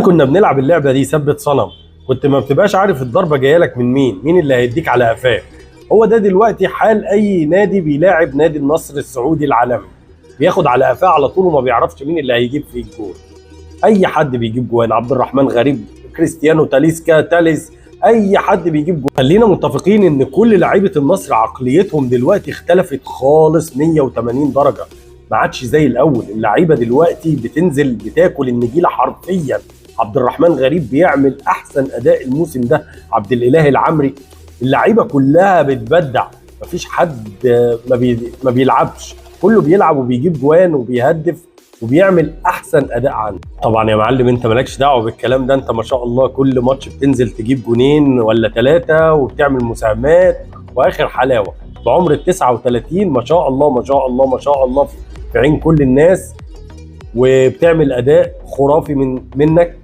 كنا بنلعب اللعبه دي ثبت صنم، كنت ما بتبقاش عارف الضربه جايه لك من مين اللي هيديك على قفاه. هو ده دلوقتي حال اي نادي بيلاعب نادي النصر السعودي العالمي، بياخد على قفاه على طول وما بيعرفش مين اللي هيجيب فيه الجول. اي حد بيجيب جوان، عبد الرحمن غريب، كريستيانو، تاليسكا، تاليس، اي حد بيجيب جوان. خلينا متفقين ان كل لعيبه النصر عقليتهم دلوقتي اختلفت خالص 180 درجه. ما عادش زي الاول، اللعيبه دلوقتي بتنزل بتاكل النجيله حرفيا. عبد الرحمن غريب بيعمل احسن اداء الموسم ده، عبد الاله العمري، اللعيبه كلها بتبدع. مفيش حد ما بيلعبش، كله بيلعب وبيجيب جوان وبيهدف وبيعمل احسن اداء عنده. طبعا يا معلم انت مالكش دعوه بالكلام ده، انت ما شاء الله كل ماتش بتنزل تجيب جونين ولا 3 وبتعمل مساهمات واخر حلاوه. بعمر ال 39 ما شاء الله ما شاء الله ما شاء الله في عين كل الناس، وبتعمل اداء خرافي منك.